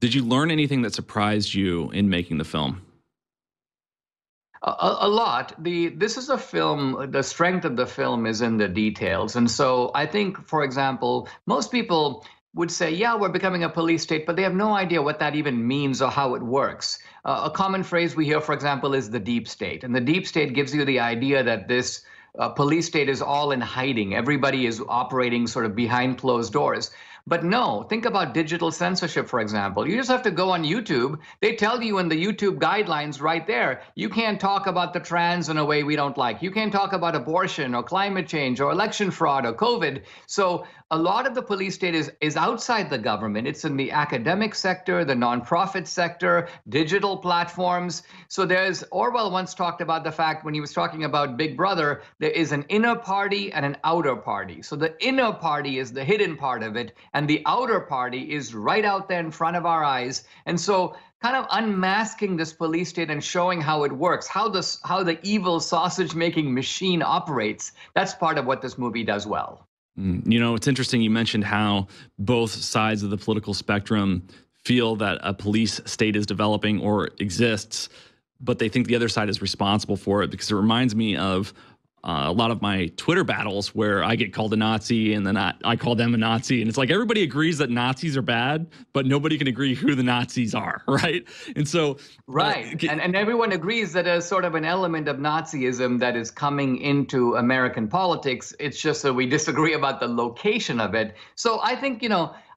Did you learn anything that surprised you in making the film? A lot. This is a film. The strength of the film is in the details, and so I think, for example, most people would say, "Yeah, we're becoming a police state," but they have no idea what that even means or how it works. A common phrase we hear, for example, is the deep state, and the deep state gives you the idea that this police state is all in hiding. Everybody is operating sort of behind closed doors. But no, think about digital censorship, for example. You just have to go on YouTube. They tell you in the YouTube guidelines right there, you can't talk about the trans in a way we don't like. You can't talk about abortion or climate change or election fraud or COVID. So a lot of the police state is outside the government. It's in the academic sector, the nonprofit sector, digital platforms. So Orwell once talked about the fact when he was talking about Big Brother, there is an inner party and an outer party. So the inner party is the hidden part of it, and the outer party is right out there in front of our eyes. And so kind of unmasking this police state and showing how it works, how the evil sausage making machine operates, that's part of what this movie does well. It's interesting you mentioned how both sides of the political spectrum feel that a police state is developing or exists, but they think the other side is responsible for it, because it reminds me of a lot of my Twitter battles where I get called a Nazi and then I call them a Nazi. And it's like everybody agrees that Nazis are bad, but nobody can agree who the Nazis are, right? And so... Right. And everyone agrees that there's sort of an element of Nazism that is coming into American politics. It's just that we disagree about the location of it. So I think,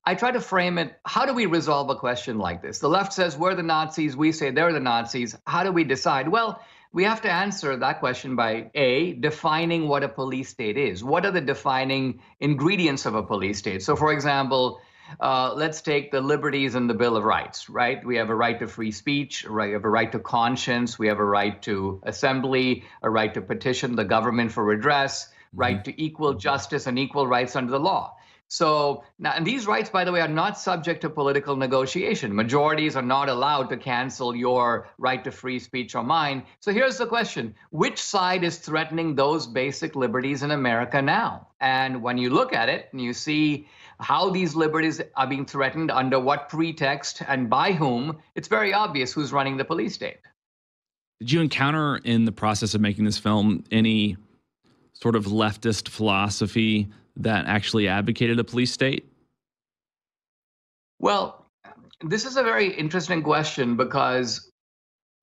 I try to frame it, how do we resolve a question like this? The left says we're the Nazis, we say they're the Nazis. How do we decide? Well, we have to answer that question by A, defining what a police state is. What are the defining ingredients of a police state? So for example, let's take the liberties in the Bill of Rights, right? We have a right to free speech, we have a right to conscience, we have a right to assembly, a right to petition the government for redress, right to equal justice and equal rights under the law. So now, and these rights, by the way, are not subject to political negotiation. Majorities are not allowed to cancel your right to free speech or mine. So here's the question: which side is threatening those basic liberties in America now? And when you look at it and you see how these liberties are being threatened, under what pretext and by whom, it's very obvious who's running the police state. Did you encounter in the process of making this film any sort of leftist philosophy that actually advocated a police state? Well, this is a very interesting question, because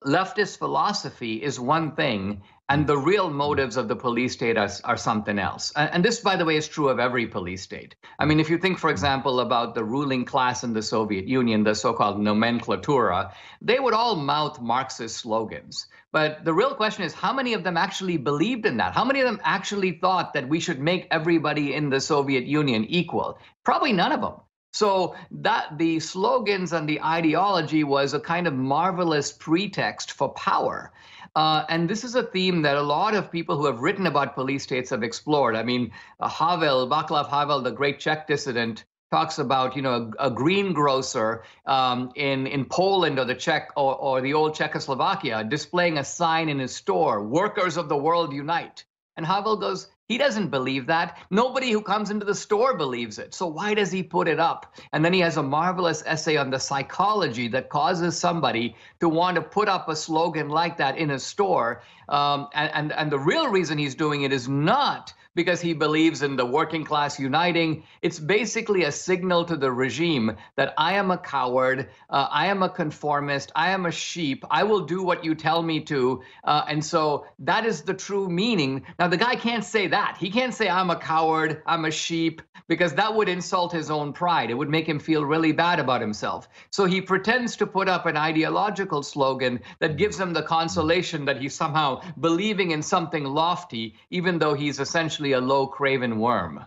leftist philosophy is one thing, and the real motives of the police state are something else. And this, by the way, is true of every police state. I mean, if you think, for example, about the ruling class in the Soviet Union, the so-called nomenklatura, they would all mouth Marxist slogans. But the real question is, how many of them actually believed in that? How many of them actually thought that we should make everybody in the Soviet Union equal? Probably none of them. So that the slogans and the ideology was a kind of marvelous pretext for power. And this is a theme that a lot of people who have written about police states have explored. I mean, Václav Havel, the great Czech dissident, talks about, a greengrocer in Poland or the Czech or the old Czechoslovakia displaying a sign in his store, "Workers of the world unite." And Havel goes, he doesn't believe that. Nobody who comes into the store believes it. So why does he put it up? And then he has a marvelous essay on the psychology that causes somebody to want to put up a slogan like that in a store. And the real reason he's doing it is not because he believes in the working class uniting. It's basically a signal to the regime that I am a coward, I am a conformist, I am a sheep, I will do what you tell me to. And so that is the true meaning. Now, the guy can't say that. He can't say I'm a coward, I'm a sheep, because that would insult his own pride. It would make him feel really bad about himself. So he pretends to put up an ideological slogan that gives him the consolation that he's somehow believing in something lofty, even though he's essentially a low craven worm.